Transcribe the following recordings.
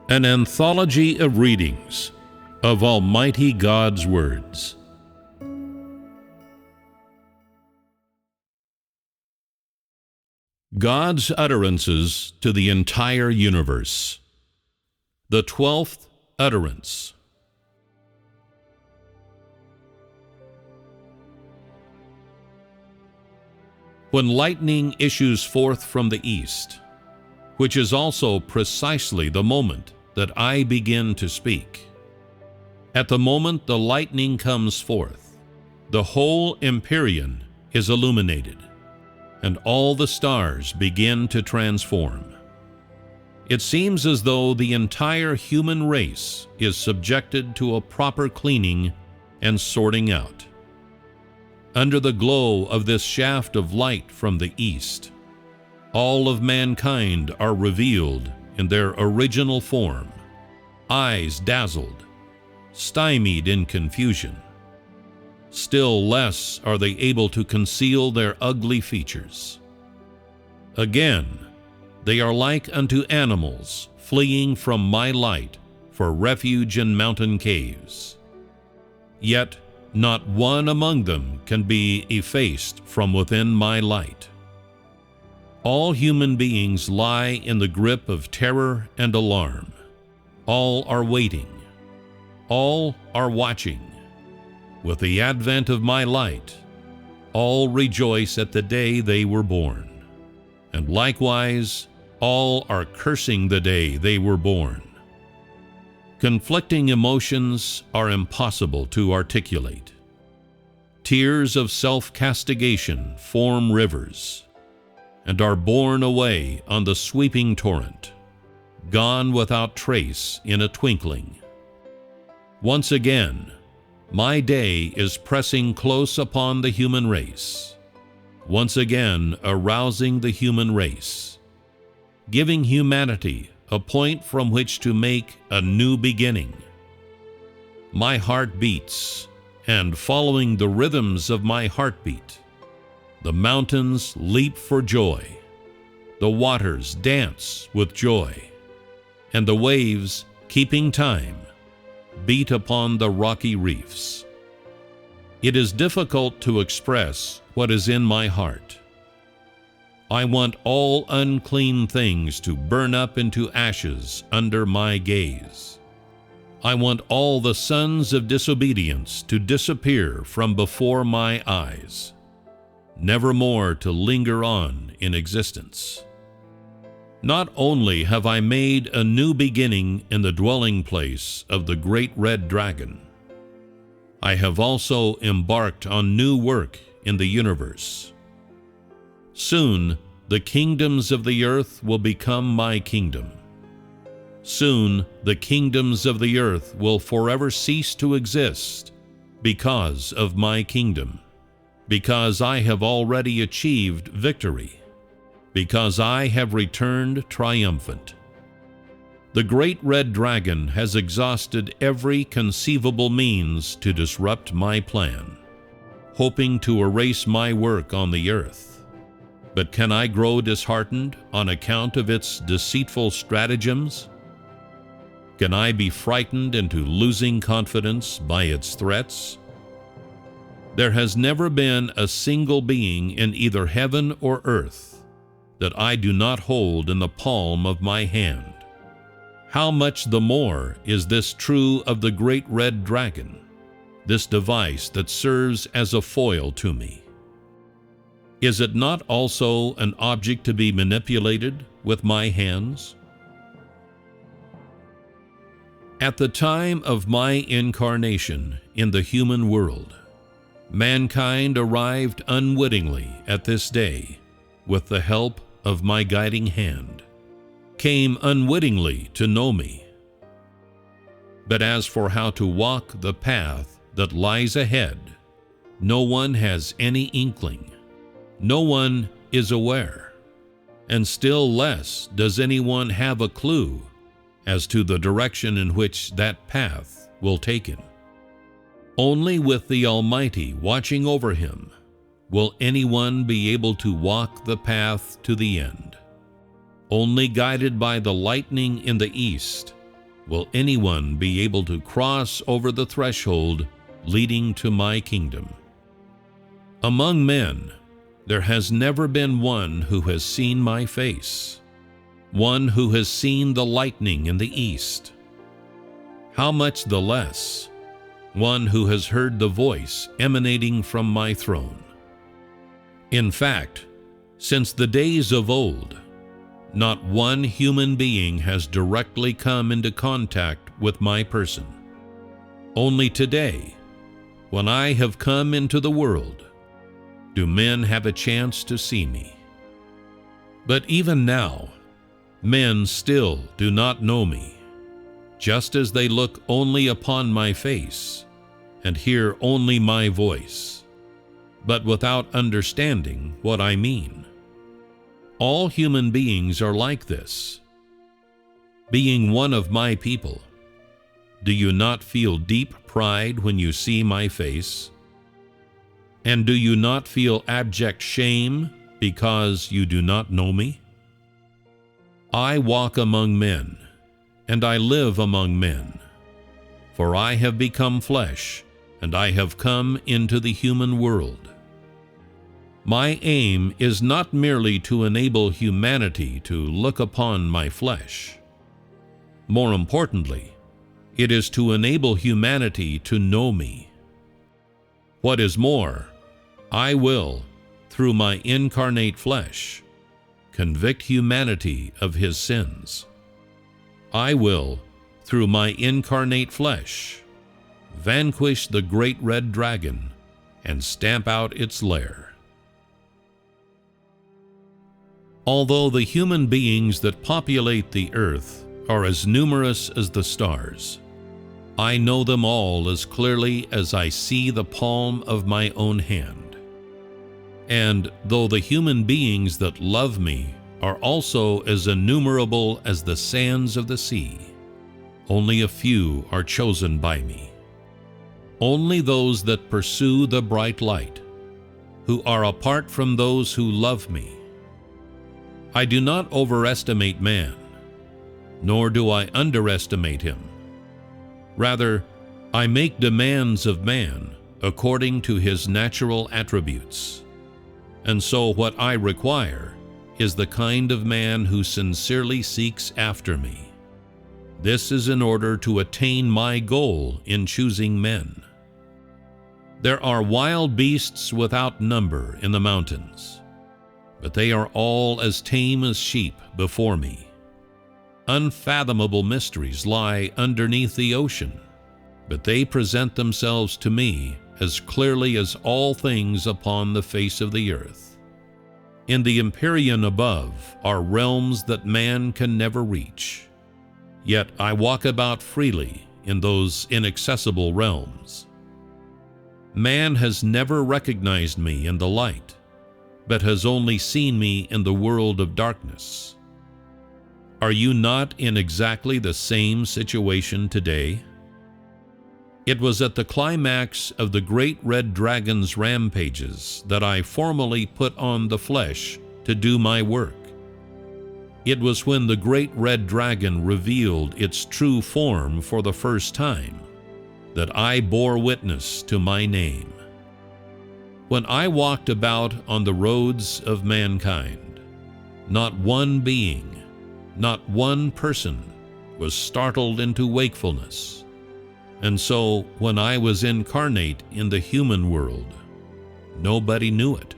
An anthology of readings of Almighty God's words. God's utterances to the entire universe. The 12th Utterance. When lightning issues forth from the east, which is also precisely the moment that I begin to speak, at the moment the lightning comes forth, the whole empyrean is illuminated, and all the stars begin to transform. It seems as though the entire human race is subjected to a proper cleaning and sorting out. Under the glow of this shaft of light from the east, all of mankind are revealed in their original form, eyes dazzled, stymied in confusion. Still less are they able to conceal their ugly features. Again, they are like unto animals fleeing from my light for refuge in mountain caves. Yet not one among them can be effaced from within my light. All human beings lie in the grip of terror and alarm. All are waiting. All are watching. With the advent of my light, all rejoice at the day they were born. And likewise, all are cursing the day they were born. Conflicting emotions are impossible to articulate. Tears of self-castigation form rivers, and are borne away on the sweeping torrent, gone without trace in a twinkling. Once again, my day is pressing close upon the human race, once again arousing the human race, giving humanity a point from which to make a new beginning. My heart beats, and following the rhythms of my heartbeat, the mountains leap for joy, the waters dance with joy, and the waves, keeping time, beat upon the rocky reefs. It is difficult to express what is in my heart. I want all unclean things to burn up into ashes under my gaze. I want all the sons of disobedience to disappear from before my eyes, never more to linger on in existence. Not only have I made a new beginning in the dwelling place of the great red dragon, I have also embarked on new work in the universe. Soon, the kingdoms of the earth will become my kingdom. Soon, the kingdoms of the earth will forever cease to exist because of my kingdom, because I have already achieved victory, because I have returned triumphant. The great red dragon has exhausted every conceivable means to disrupt my plan, hoping to erase my work on the earth. But can I grow disheartened on account of its deceitful stratagems? Can I be frightened into losing confidence by its threats? There has never been a single being in either heaven or earth that I do not hold in the palm of my hand. How much the more is this true of the great red dragon, this device that serves as a foil to me? Is it not also an object to be manipulated with my hands? At the time of my incarnation in the human world, mankind arrived unwittingly at this day with the help of my guiding hand, came unwittingly to know me. But as for how to walk the path that lies ahead, no one has any inkling. No one is aware, and still less does anyone have a clue as to the direction in which that path will take him. Only with the Almighty watching over him will anyone be able to walk the path to the end. Only guided by the lightning in the east will anyone be able to cross over the threshold leading to my kingdom. Among men, there has never been one who has seen my face, one who has seen the lightning in the east. How much the less, one who has heard the voice emanating from my throne. In fact, since the days of old, not one human being has directly come into contact with my person. Only today, when I have come into the world, do men have a chance to see me. But even now, men still do not know me, just as they look only upon my face and hear only my voice, but without understanding what I mean. All human beings are like this. Being one of my people, do you not feel deep pride when you see my face? And do you not feel abject shame because you do not know me? I walk among men, and I live among men, for I have become flesh, and I have come into the human world. My aim is not merely to enable humanity to look upon my flesh. More importantly, it is to enable humanity to know me. What is more, I will, through my incarnate flesh, convict humanity of his sins. I will, through my incarnate flesh, vanquish the great red dragon and stamp out its lair. Although the human beings that populate the earth are as numerous as the stars, I know them all as clearly as I see the palm of my own hand. And though the human beings that love me are also as innumerable as the sands of the sea, only a few are chosen by me. Only those that pursue the bright light, who are apart from those who love me. I do not overestimate man, nor do I underestimate him. Rather, I make demands of man according to his natural attributes. And so what I require is the kind of man who sincerely seeks after me. This is in order to attain my goal in choosing men. There are wild beasts without number in the mountains, but they are all as tame as sheep before me. Unfathomable mysteries lie underneath the ocean, but they present themselves to me as clearly as all things upon the face of the earth. In the empyrean above are realms that man can never reach, yet I walk about freely in those inaccessible realms. Man has never recognized me in the light, but has only seen me in the world of darkness. Are you not in exactly the same situation today? It was at the climax of the great red dragon's rampages that I formally put on the flesh to do my work. It was when the great red dragon revealed its true form for the first time that I bore witness to my name. When I walked about on the roads of mankind, not one being, not one person was startled into wakefulness. And so when I was incarnate in the human world, nobody knew it.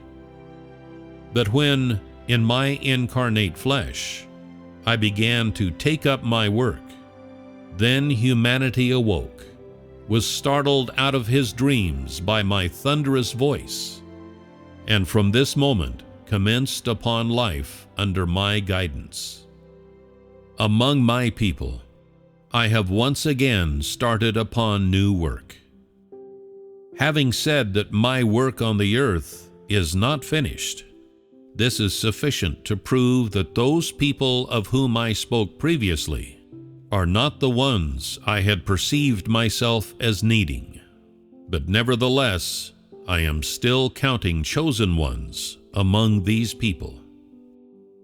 But when, in my incarnate flesh, I began to take up my work, then humanity awoke, was startled out of his dreams by my thunderous voice, and from this moment commenced upon life under my guidance. Among my people, I have once again started upon new work. Having said that my work on the earth is not finished, this is sufficient to prove that those people of whom I spoke previously are not the ones I had perceived myself as needing. But nevertheless, I am still counting chosen ones among these people.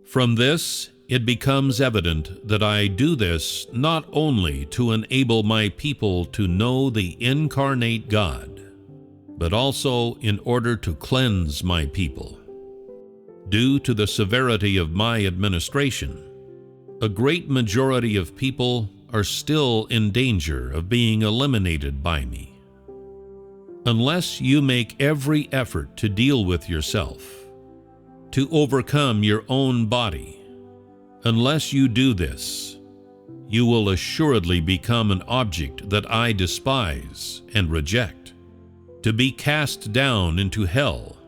From this it becomes evident that I do this not only to enable my people to know the incarnate God, but also in order to cleanse my people. Due to the severity of my administration, a great majority of people are still in danger of being eliminated by me. Unless you make every effort to deal with yourself, to overcome your own body, unless you do this, you will assuredly become an object that I despise and reject, to be cast down into hell,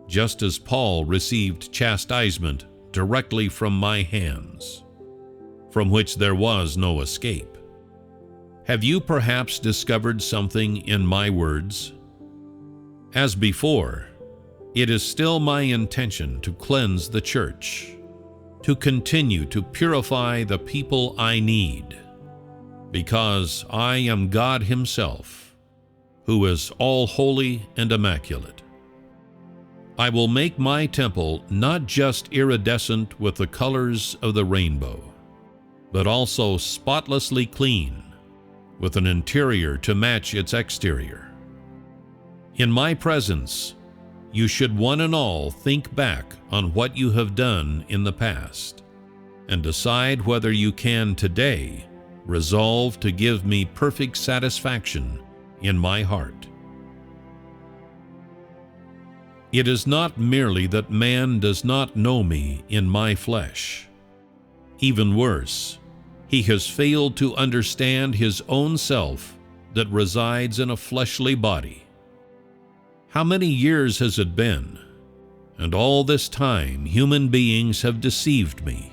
just as Paul received chastisement directly from my hands, from which there was no escape. Have you perhaps discovered something in my words? As before, it is still my intention to cleanse the church, to continue to purify the people I need, because I am God Himself, who is all holy and immaculate. I will make my temple not just iridescent with the colors of the rainbow, but also spotlessly clean, with an interior to match its exterior. In my presence, you should one and all think back on what you have done in the past, and decide whether you can today resolve to give me perfect satisfaction in my heart. It is not merely that man does not know me in my flesh. Even worse, he has failed to understand his own self that resides in a fleshly body. How many years has it been? And all this time human beings have deceived me,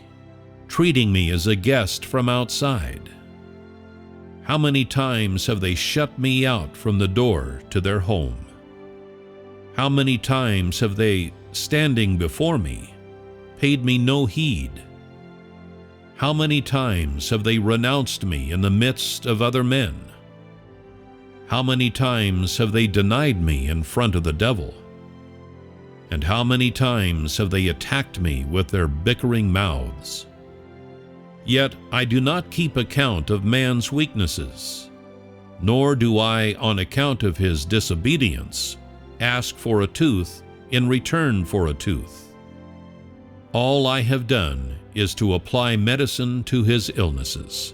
treating me as a guest from outside. How many times have they shut me out from the door to their home? How many times have they, standing before me, paid me no heed? How many times have they renounced me in the midst of other men? How many times have they denied me in front of the devil? And how many times have they attacked me with their bickering mouths? Yet I do not keep account of man's weaknesses, nor do I, on account of his disobedience, ask for a tooth in return for a tooth. All I have done is to apply medicine to his illnesses,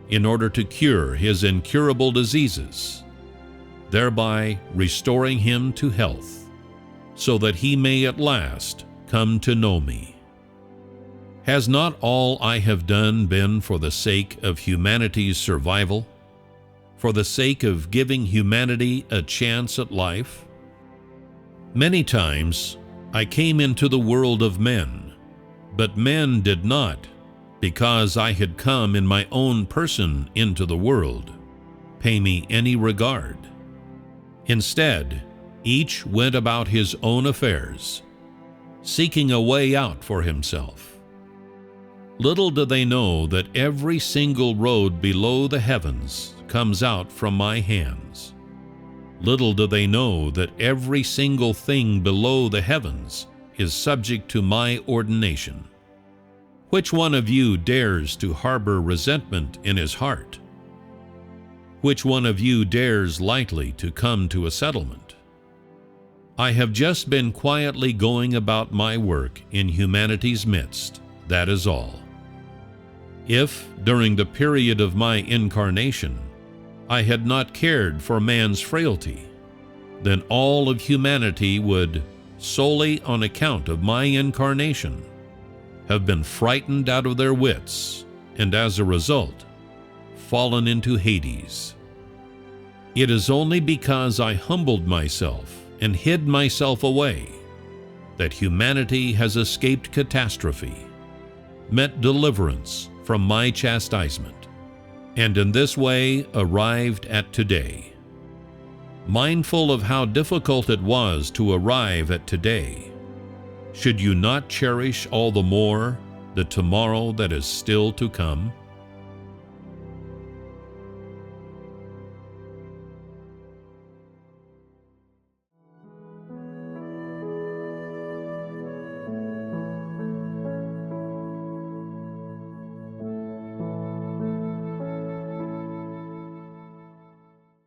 in order to cure his incurable diseases, thereby restoring him to health, so that he may at last come to know me. Has not all I have done been for the sake of humanity's survival, for the sake of giving humanity a chance at life? Many times I came into the world of men, but men did not, because I had come in my own person into the world, pay me any regard. Instead, each went about his own affairs, seeking a way out for himself. Little do they know that every single road below the heavens comes out from my hands. Little do they know that every single thing below the heavens is subject to my ordination. Which one of you dares to harbor resentment in his heart? Which one of you dares lightly to come to a settlement? I have just been quietly going about my work in humanity's midst, that is all. If, during the period of my incarnation, I had not cared for man's frailty, then all of humanity would, solely on account of my incarnation, have been frightened out of their wits, and as a result, fallen into Hades. It is only because I humbled myself and hid myself away that humanity has escaped catastrophe, met deliverance from my chastisement, and in this way arrived at today. Mindful of how difficult it was to arrive at today, should you not cherish all the more the tomorrow that is still to come?